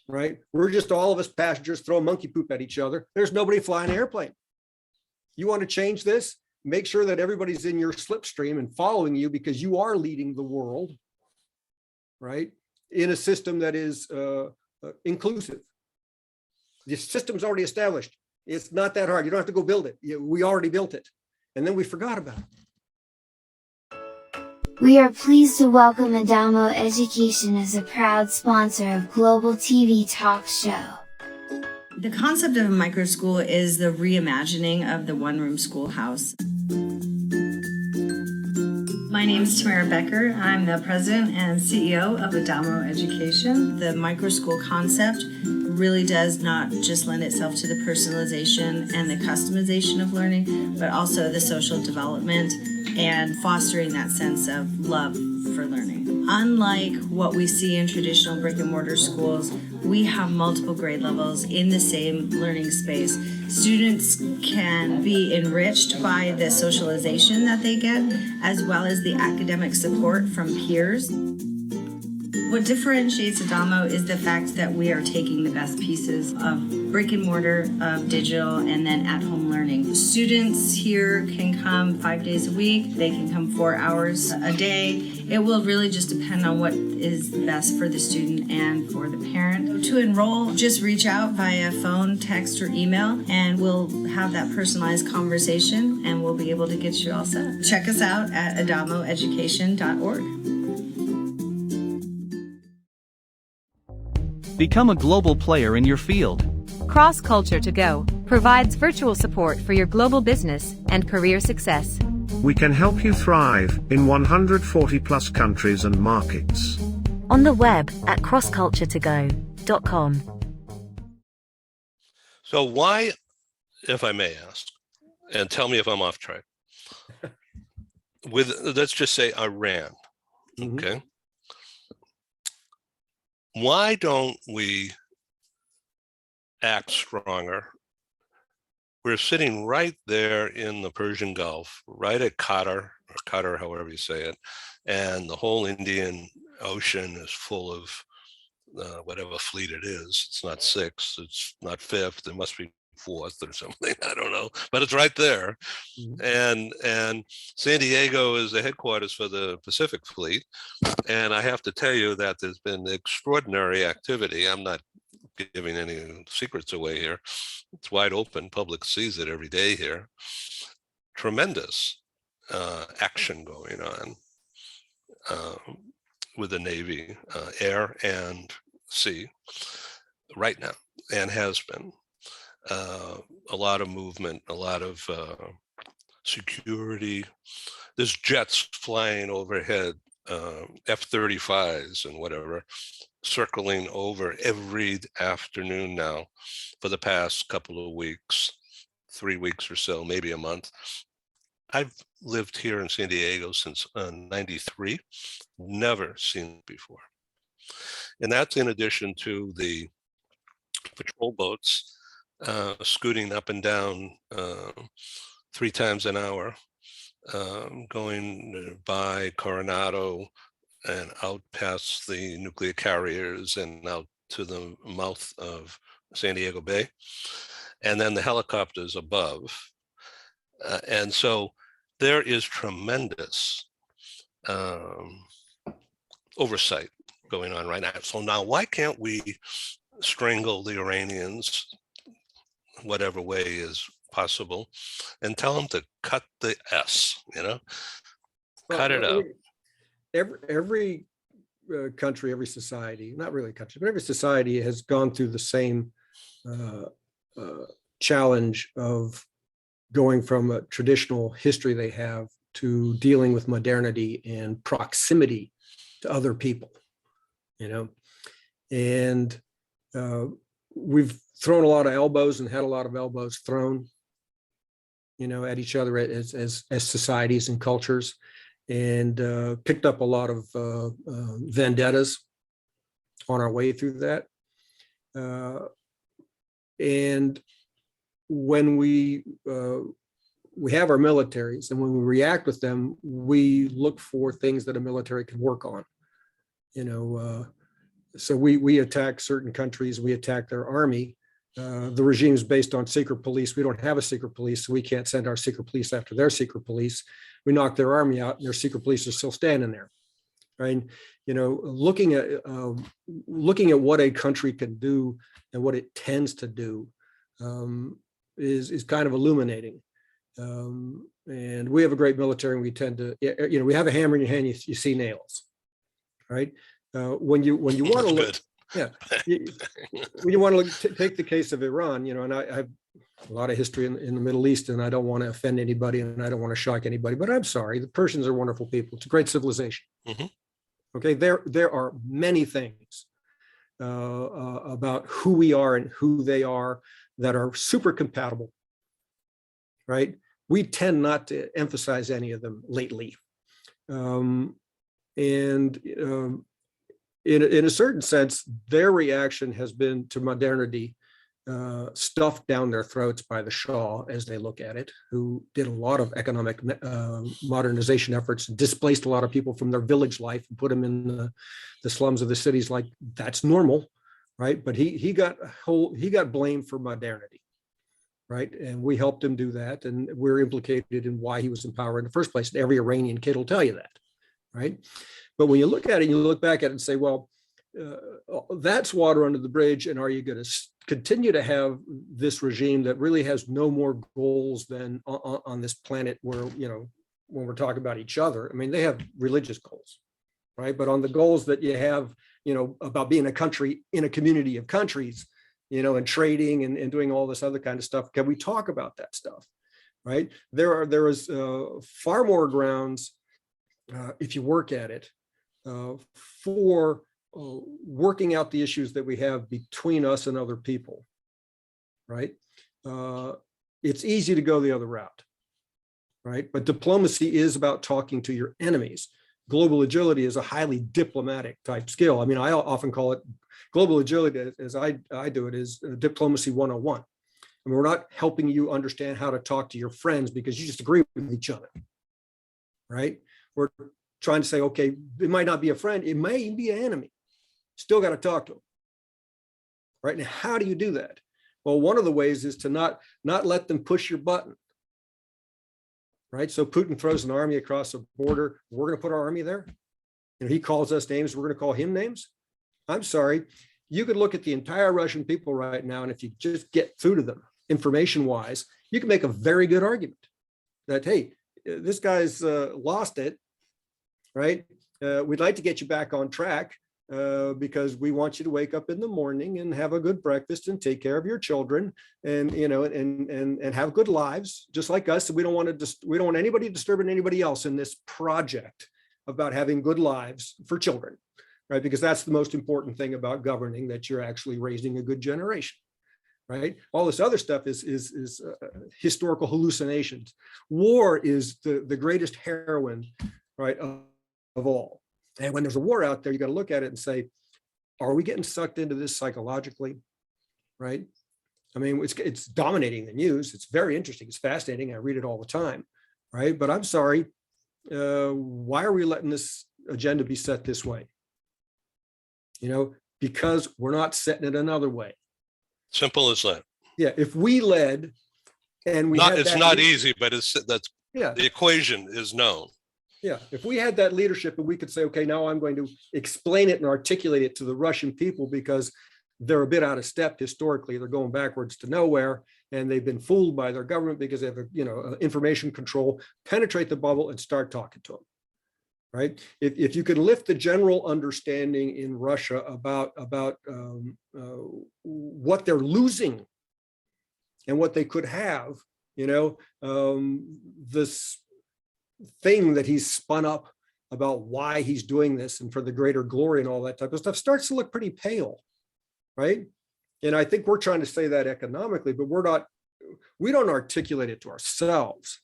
Right? We're just all of us passengers throwing monkey poop at each other. There's nobody flying an airplane. You want to change this? Make sure that everybody's in your slipstream and following you, because you are leading the world, right? In a system that is inclusive. The system's already established. It's not that hard. You don't have to go build it. We already built it. And then we forgot about it. We are pleased to welcome Adamo Education as a proud sponsor of Global TV Talk Show. The concept of a micro school is the reimagining of the one-room schoolhouse. My name is Tamara Becker. I'm the president and CEO of Adamo Education. The micro school concept really does not just lend itself to the personalization and the customization of learning, but also the social development and fostering that sense of love for learning. Unlike what we see in traditional brick and mortar schools, we have multiple grade levels in the same learning space. Students can be enriched by the socialization that they get, as well as the academic support from peers. What differentiates Adamo is the fact that we are taking the best pieces of brick and mortar, of digital, and then at-home learning. Students here can come 5 days a week. They can come 4 hours a day. It will really just depend on what is best for the student and for the parent. To enroll, just reach out via phone, text, or email, and we'll have that personalized conversation, and we'll be able to get you all set. Check us out at adamoeducation.org. Become a global player in your field. Cross Culture to Go provides virtual support for your global business and career success. We can help you thrive in 140 plus countries and markets. On the web at crossculturetogo.com. So why, if I may ask, and tell me if I'm off track, with, let's just say Iran, okay? Why don't we act stronger? We're sitting right there in the Persian Gulf, right at Qatar, or Qatar, however you say it, and the whole Indian Ocean is full of whatever fleet it is. It's not sixth, it's not fifth, it must be fourth or something, I don't know, but it's right there. And San Diego is the headquarters for the Pacific Fleet. And I have to tell you that there's been extraordinary activity. I'm not giving any secrets away here. It's wide open, public sees it every day here. Tremendous action going on with the Navy, air and sea right now, and has been. A lot of movement, a lot of security. There's jets flying overhead, F-35s and whatever, circling over every afternoon now for the past couple of weeks, 3 weeks or so, maybe a month. I've lived here in San Diego since '93, never seen it before. And that's in addition to the patrol boats scooting up and down 3 times an hour, going by Coronado and out past the nuclear carriers and out to the mouth of San Diego Bay, and then the helicopters above. And so there is tremendous oversight going on right now. So now why can't we strangle the Iranians whatever way is possible and tell them to cut the S, cut it out? Every country, every society, not really a country, but every society has gone through the same challenge of going from a traditional history they have to dealing with modernity and proximity to other people, and we've thrown a lot of elbows and had a lot of elbows thrown, at each other as societies and cultures, and picked up a lot of vendettas on our way through that. And when we have our militaries, and when we react with them, we look for things that a military can work on. So we attack certain countries, we attack their army. The regime is based on secret police. We don't have a secret police, so we can't send our secret police after their secret police. We knock their army out, and their secret police are still standing there, right? Looking at what a country can do and what it tends to do is kind of illuminating. And we have a great military, and we tend to, we have a hammer in your hand, you see nails, right? When you want to look, when you want to take the case of Iran, and I have a lot of history in the Middle East, and I don't want to offend anybody, and I don't want to shock anybody, but I'm sorry, the Persians are wonderful people. It's a great civilization. Mm-hmm. Okay, there are many things about who we are and who they are that are super compatible, right? We tend not to emphasize any of them lately. In a certain sense, their reaction has been to modernity stuffed down their throats by the Shah, as they look at it, who did a lot of economic modernization efforts, displaced a lot of people from their village life and put them in the slums of the cities like that's normal, right? But he got blamed for modernity, right? And we helped him do that, and we're implicated in why he was in power in the first place. And every Iranian kid will tell you that, right? But when you look at it, you look back at it and say, well, that's water under the bridge. And are you going to continue to have this regime that really has no more goals than on this planet where, when we're talking about each other, I mean, they have religious goals, right? But on the goals that you have, about being a country in a community of countries, and trading and doing all this other kind of stuff, can we talk about that stuff, right? There is far more grounds, if you work at it, for working out the issues that we have between us and other people, right? It's easy to go the other route, right? But diplomacy is about talking to your enemies. Global agility is a highly diplomatic type skill. I mean, I often call it global agility, as I do it, is diplomacy 101. I mean, we're not helping you understand how to talk to your friends because you just agree with each other, right? We're trying to say, okay, it might not be a friend, it may be an enemy. Still got to talk to them, right? Now, how do you do that? Well, one of the ways is to not let them push your button, right? So Putin throws an army across the border. We're going to put our army there. He calls us names. We're going to call him names. I'm sorry. You could look at the entire Russian people right now, and if you just get through to them information-wise, you can make a very good argument that, hey, this guy's lost it, right? We'd like to get you back on track because we want you to wake up in the morning and have a good breakfast and take care of your children and and have good lives just like us. We don't want anybody disturbing anybody else in this project about having good lives for children, right? Because that's the most important thing about governing, that you're actually raising a good generation. Right? All this other stuff is historical hallucinations. War is the greatest heroine, right, of all. And when there's a war out there, you got to look at it and say, are we getting sucked into this psychologically? right? I mean, it's dominating the news. It's very interesting. It's fascinating. I read it all the time, right? But I'm sorry, why are we letting this agenda be set this way? Because we're not setting it another way. Simple as that. Yeah, if we led and we Not, had it's that not easy, but that's yeah, the equation is known. yeah. If we had that leadership and we could say, okay, now I'm going to explain it and articulate it to the Russian people because they're a bit out of step historically. They're going backwards to nowhere, and they've been fooled by their government because they have information control. Penetrate the bubble and start talking to them. Right? If you could lift the general understanding in Russia about what they're losing and what they could have, this thing that he's spun up about why he's doing this and for the greater glory and all that type of stuff starts to look pretty pale, right? And I think we're trying to say that economically, but we don't articulate it to ourselves.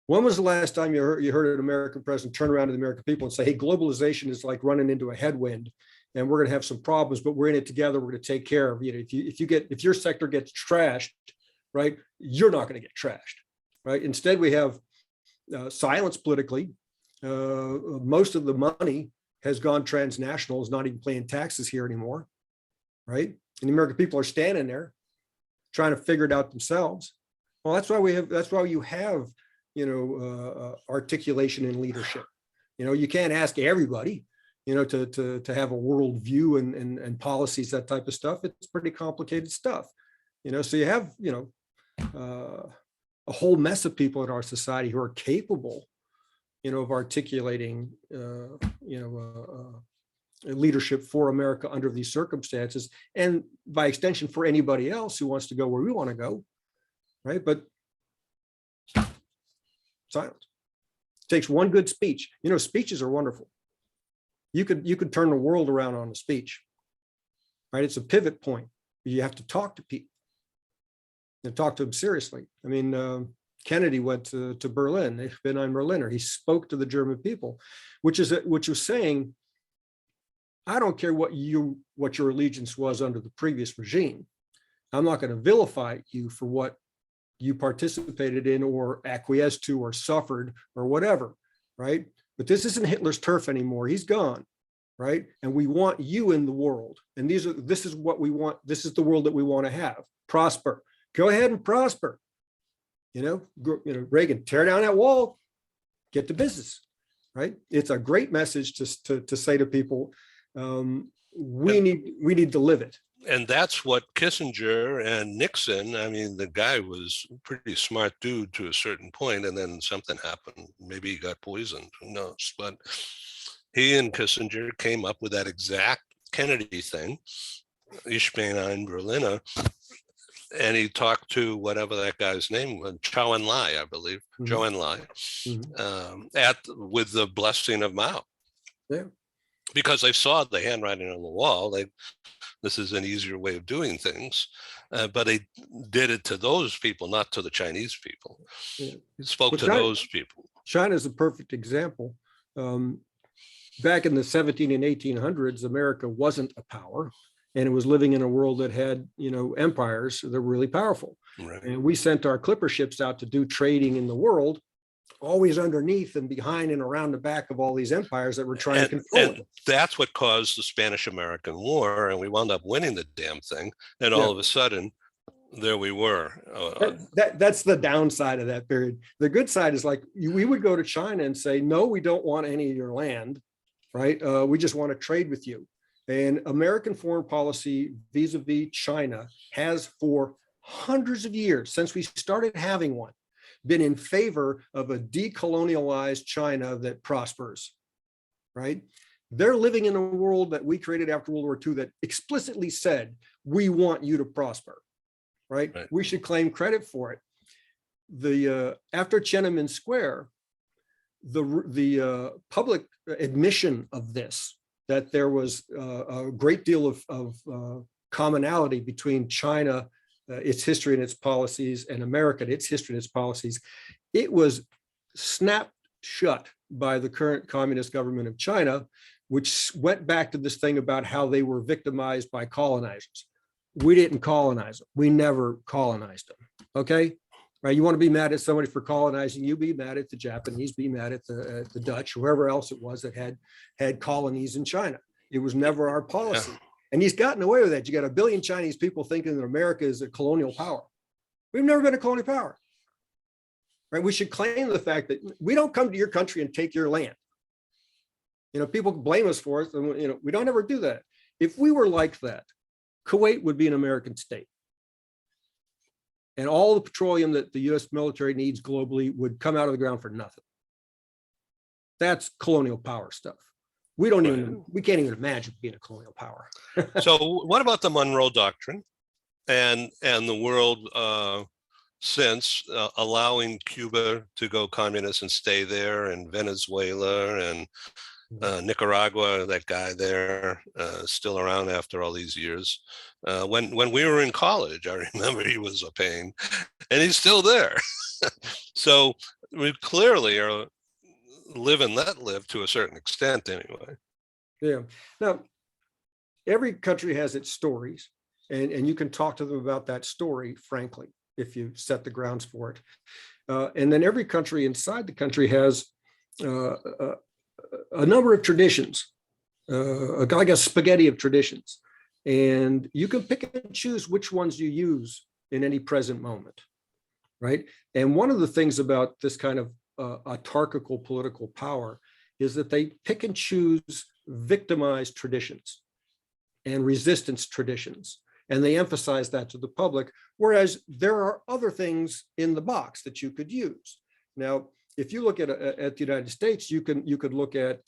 When was the last time you heard an American president turn around to the American people and say, hey, globalization is like running into a headwind and we're going to have some problems, but we're in it together. We're going to take care of it. If your sector gets trashed, right, you're not going to get trashed, right? Instead, we have silence politically. Most of the money has gone transnational, is not even paying taxes here anymore, right? And the American people are standing there trying to figure it out themselves. Well, that's why you have articulation and leadership. You can't ask everybody, to have a world view and policies, that type of stuff. It's pretty complicated stuff, so you have, a whole mess of people in our society who are capable, of articulating, leadership for America under these circumstances, and by extension for anybody else who wants to go where we want to go, right? But silence. It takes one good speech. Speeches are wonderful. You could turn the world around on a speech, right? It's a pivot point. You have to talk to people and talk to them seriously. I mean, Kennedy went to Berlin. Ich bin ein Berliner. He spoke to the German people, which was saying, I don't care what your allegiance was under the previous regime. I'm not going to vilify you for what you participated in or acquiesced to or suffered or whatever, right? But this isn't Hitler's turf anymore. He's gone, right? And we want you in the world. And this is what we want. This is the world that we want to have. Prosper. Go ahead and prosper. Reagan, tear down that wall, get to business, right? It's a great message to say to people, we need to live it. And that's what Kissinger and Nixon, I mean, the guy was a pretty smart dude to a certain point, and then something happened. Maybe he got poisoned, who knows? But he and Kissinger came up with that exact Kennedy thing, Ich bin ein Berliner, and he talked to whatever that guy's name was, Zhou Enlai, I believe, Mm-hmm. Zhou Enlai, Mm-hmm. with the blessing of Mao. Yeah. Because they saw the handwriting on the wall. This is an easier way of doing things, but they did it to those people, not to the Chinese people. Yeah. He spoke to China, those people. China is a perfect example. Back in the 17 and 1800s, America wasn't a power, and it was living in a world that had, empires that were really powerful. Right. And we sent our clipper ships out to do trading in the world, always underneath and behind and around the back of all these empires that were trying to control it. That's what caused the Spanish-American War, and we wound up winning the damn thing. And all of a sudden, there we were. That's the downside of that period. The good side is we would go to China and say, no, we don't want any of your land, right? We just want to trade with you. And American foreign policy vis-a-vis China has for hundreds of years, since we started having one, been in favor of a decolonialized China that prospers, right? They're living in a world that we created after World War II that explicitly said, we want you to prosper, right? We should claim credit for it. After Tiananmen Square, the public admission of this, that there was a great deal of commonality between China, its history and its policies, and America, its history and its policies, it was snapped shut by the current communist government of China, which went back to this thing about how they were victimized by colonizers. We didn't colonize them. We never colonized them. Okay. Right. You want to be mad at somebody for colonizing you, be mad at the Japanese, be mad at the Dutch, whoever else it was that had colonies in China. It was never our policy. Yeah. And he's gotten away with that. You got a billion Chinese people thinking that America is a colonial power. We've never been a colonial power. Right. We should claim the fact that we don't come to your country and take your land. People blame us for it. And, we don't ever do that. If we were like that, Kuwait would be an American state. And all the petroleum that the US military needs globally would come out of the ground for nothing. That's colonial power stuff. We can't even imagine being a colonial power. So what about the Monroe Doctrine and the world since allowing Cuba to go communist and stay there, and Venezuela and Nicaragua, that guy there, still around after all these years. When we were in college, I remember he was a pain, and he's still there. So we clearly are live and let live to a certain extent anyway. Yeah. Now, every country has its stories, and you can talk to them about that story, frankly, if you set the grounds for it. And then every country inside the country has a number of traditions, like a spaghetti of traditions. And you can pick and choose which ones you use in any present moment, right? And one of the things about this kind of autarchical political power is that they pick and choose victimized traditions and resistance traditions, and they emphasize that to the public, whereas there are other things in the box that you could use. Now, if you look at the United States, you could look at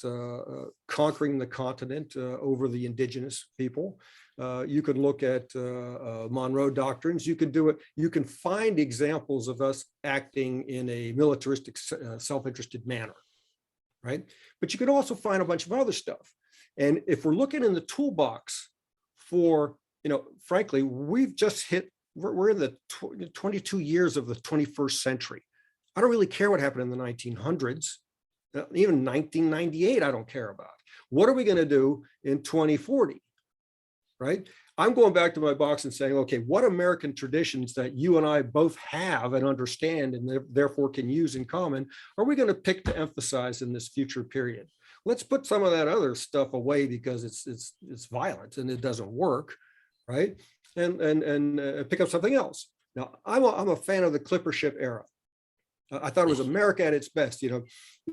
conquering the continent over the indigenous people. You could look at Monroe doctrines. You can do it. You can find examples of us acting in a militaristic, self-interested manner, right? But you could also find a bunch of other stuff. And if we're looking in the toolbox for, frankly, we've just we're in the 22 years of the 21st century. I don't really care what happened in the 1900s, even 1998, I don't care about. What are we going to do in 2040, right? I'm going back to my box and saying, okay, what American traditions that you and I both have and understand and therefore can use in common are we going to pick to emphasize in this future period? Let's put some of that other stuff away because it's violent and it doesn't work, right? And pick up something else. Now, I'm a fan of the clipper ship era. I thought it was America at its best.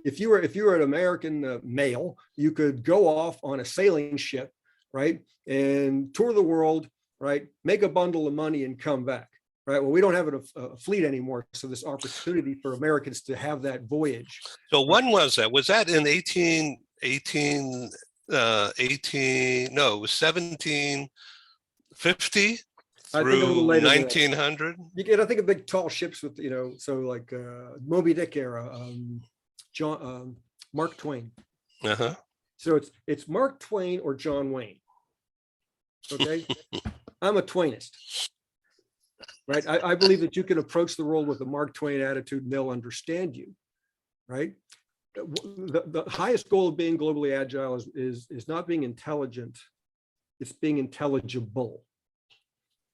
If you were an American male, you could go off on a sailing ship, right, and tour the world, right, make a bundle of money and come back, right. Well, we don't have a fleet anymore, so this opportunity for Americans to have that voyage. So when was that? Was that in 1750? Through 1900? You get, I think, of big tall ships with, so like Moby Dick era, Mark Twain. Uh-huh. So it's Mark Twain or John Wayne. Okay. I'm a Twainist, right? I believe that you can approach the world with a Mark Twain attitude and they'll understand you, right? The highest goal of being globally agile is not being intelligent, it's being intelligible.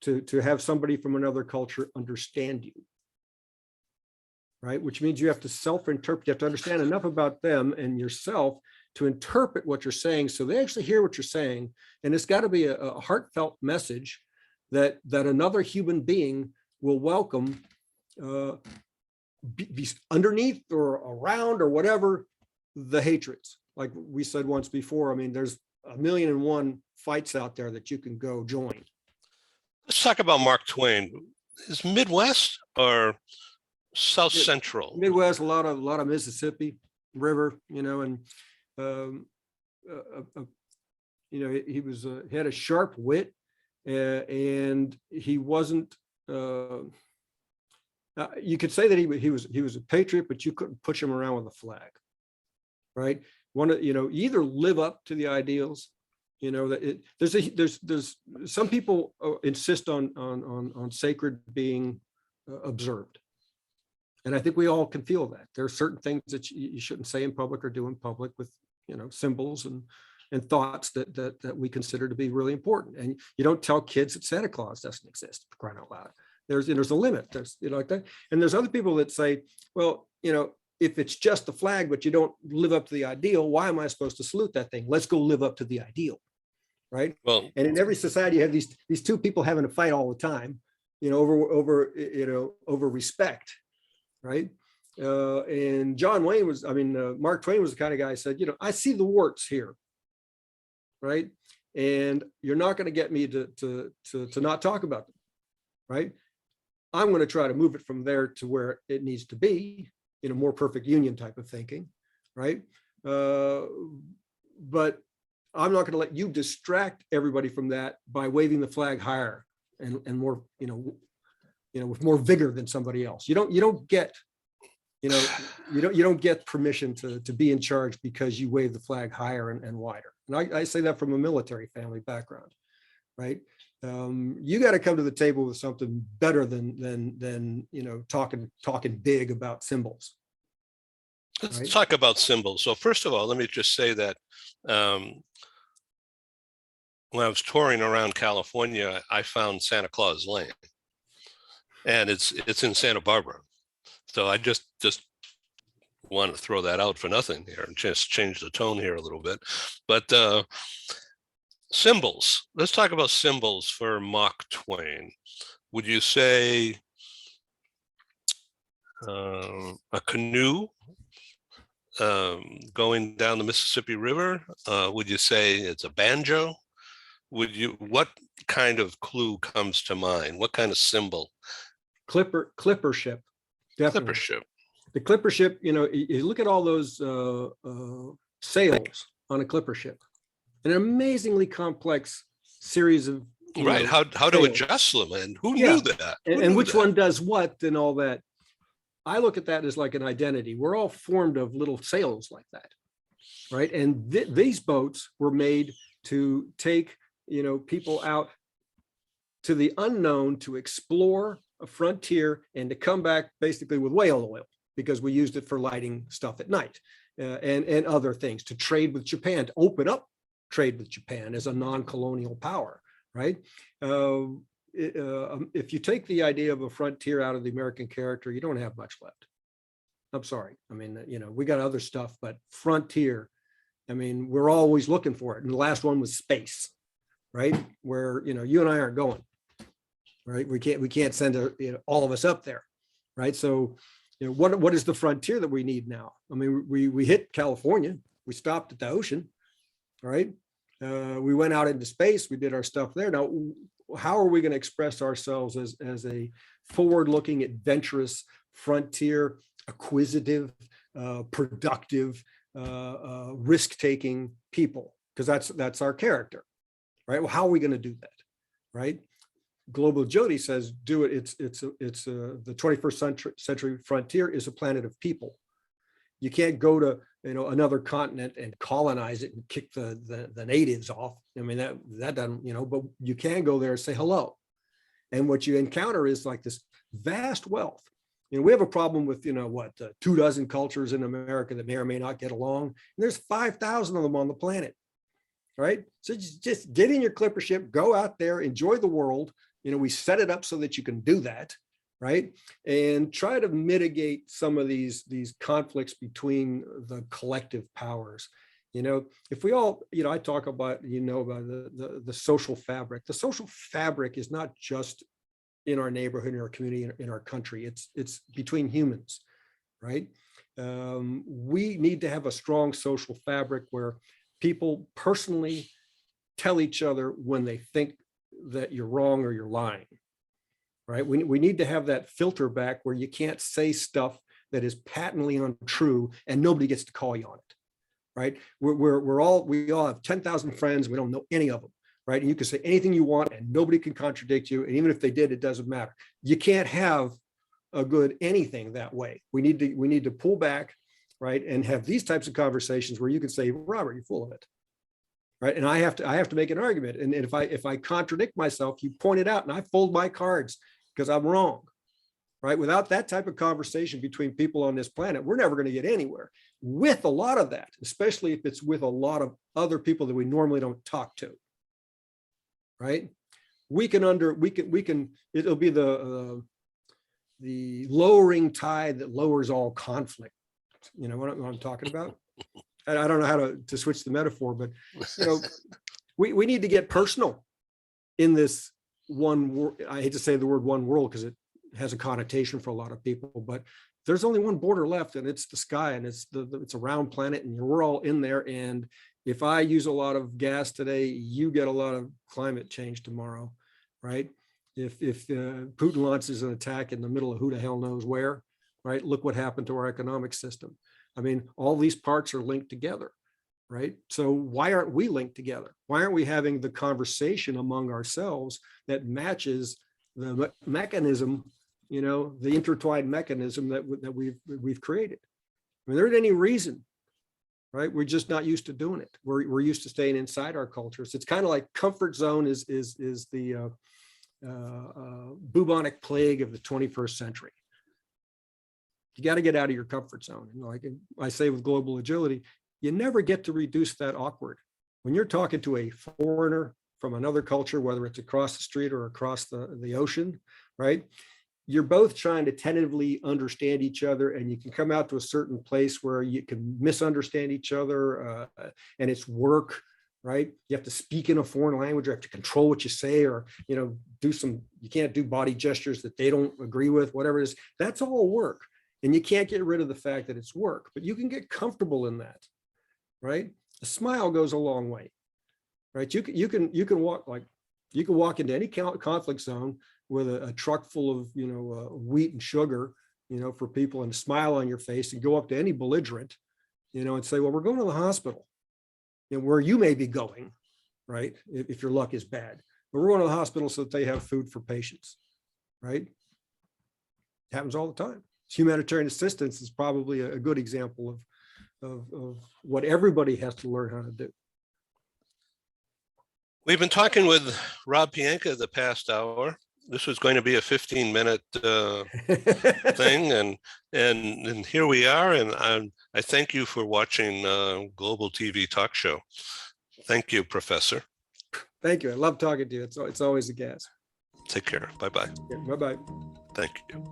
To have somebody from another culture understand you, right? Which means you have to self-interpret, you have to understand enough about them and yourself to interpret what you're saying so they actually hear what you're saying. And it's got to be a heartfelt message that another human being will welcome, be underneath or around or whatever the hatreds. Like we said once before, I mean, there's 1,000,001 fights out there that you can go join. Let's talk about Mark Twain. Is Midwest or South Central? Midwest, a lot of Mississippi River, and he had a sharp wit, and he wasn't. You could say that he was a patriot, but you couldn't push him around with a flag, right? Either live up to the ideals. That there's some people insist on sacred being observed, and I think we all can feel that there are certain things that you shouldn't say in public or do in public with symbols and and thoughts that we consider to be really important. And you don't tell kids that Santa Claus doesn't exist, for crying out loud. There's a limit. There's like that. And there's other people that say, well, if it's just the flag, but you don't live up to the ideal, why am I supposed to salute that thing? Let's go live up to the ideal, right? Well, and in every society, you have these two people having a fight all the time, over respect, right? And Mark Twain was the kind of guy who said, I see the warts here, right? And you're not going to get me to not talk about them, right? I'm going to try to move it from there to where it needs to be, more perfect union type of thinking, right? But I'm not going to let you distract everybody from that by waving the flag higher and more, with more vigor than somebody else. You don't get permission to be in charge because you wave the flag higher and wider. And I say that from a military family background, right? You got to come to the table with something better than talking big about symbols. Let's right? talk about symbols. So first of all, let me just say that when I was touring around California, I found Santa Claus Lane, and it's in Santa Barbara. So I just want to throw that out for nothing here and just change the tone here a little bit. But symbols. Let's talk about symbols for Mark Twain. Would you say a canoe going down the Mississippi River? Would you say it's a banjo? What kind of clue comes to mind? What kind of symbol? Clipper ship. Definitely. Clipper ship. The clipper ship, you look at all those sails on a clipper ship, an amazingly complex series of right. How to adjust them, and who knew that? And which one does what and all that. I look at that as like an identity. We're all formed of little sails like that, right? And these boats were made to take, people out to the unknown, to explore a frontier and to come back basically with whale oil, because we used it for lighting stuff at night and other things, to trade with Japan, to open up trade with Japan as a non-colonial power, right? If you take the idea of a frontier out of the American character, you don't have much left. I'm sorry. I mean, we got other stuff, but frontier, we're always looking for it. And the last one was space, right? Where, you and I aren't going, right? We can't send all of us up there, right? So, what is the frontier that we need now? We hit California, we stopped at the ocean, right? We went out into space, we did our stuff there. Now, how are we going to express ourselves as a forward-looking, adventurous, frontier, acquisitive, productive, risk-taking people? Because that's our character, right? Well, how are we going to do that, right? Global Jody says, do it. It's the 21st century frontier is a planet of people. You can't go to another continent and colonize it and kick the natives off. That doesn't, but you can go there and say hello. And what you encounter is like this vast wealth. We have a problem with 24 cultures in America that may or may not get along. And there's 5,000 of them on the planet, right? So just get in your clipper ship, go out there, enjoy the world. We set it up so that you can do that, right? And try to mitigate some of these conflicts between the collective powers. If we all, I talk about, about the social fabric. The social fabric is not just in our neighborhood, in our community, in our country. It's between humans, right? We need to have a strong social fabric where people personally tell each other when they think that you're wrong or you're lying, right? We need to have that filter back where you can't say stuff that is patently untrue and nobody gets to call you on it, right? We all have 10,000 friends. We don't know any of them, right? And you can say anything you want and nobody can contradict you. And even if they did, it doesn't matter. You can't have a good anything that way. We need to pull back, right? And have these types of conversations where you can say, Robert, you're full of it. Right. And I have to make an argument. And if I contradict myself, you point it out and I fold my cards because I'm wrong. right? Without that type of conversation between people on this planet, we're never going to get anywhere with a lot of that, especially if it's with a lot of other people that we normally don't talk to, right? It'll be the lowering tide that lowers all conflict. You know what I'm talking about? I don't know how to switch the metaphor, but you know, we need to get personal in this one. I hate to say the word one world because it has a connotation for a lot of people, but there's only one border left, and it's the sky, and it's a round planet, and we're all in there. And if I use a lot of gas today, you get a lot of climate change tomorrow, right? If Putin launches an attack in the middle of who the hell knows where, right? Look what happened to our economic system. I mean, all these parts are linked together, right? So why aren't we linked together? Why aren't we having the conversation among ourselves that matches the mechanism, you know, the intertwined mechanism that we've created? I mean, there isn't any reason, right? We're just not used to doing it. We're used to staying inside our cultures. It's kind of like comfort zone is the bubonic plague of the 21st century. You got to get out of your comfort zone. And like I say with global agility, you never get to reduce that awkward. When you're talking to a foreigner from another culture, whether it's across the street or across the ocean, right? You're both trying to tentatively understand each other, and you can come out to a certain place where you can misunderstand each other, and it's work, right? You have to speak in a foreign language, or have to control what you say, or, you know, you can't do body gestures that they don't agree with, whatever it is. That's all work. And you can't get rid of the fact that it's work, but you can get comfortable in that, right? A smile goes a long way, right? You can walk into any conflict zone with a truck full of, you know, wheat and sugar, you know, for people, and a smile on your face, and go up to any belligerent, you know, and say, well, we're going to the hospital, you know, where you may be going, right? If your luck is bad, but we're going to the hospital so that they have food for patients, right? It happens all the time. Humanitarian assistance is probably a good example of what everybody has to learn how to do. We've been talking with Rob Pianka the past hour. This was going to be a 15-minute thing, and here we are. And I thank you for watching Global TV Talk Show. Thank you, Professor. Thank you. I love talking to you. It's always a gas. Take care. Bye-bye. Yeah, bye-bye. Thank you.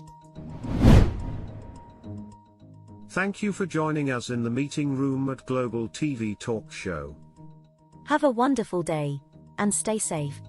Thank you for joining us in the meeting room at Global TV Talk Show. Have a wonderful day, and stay safe.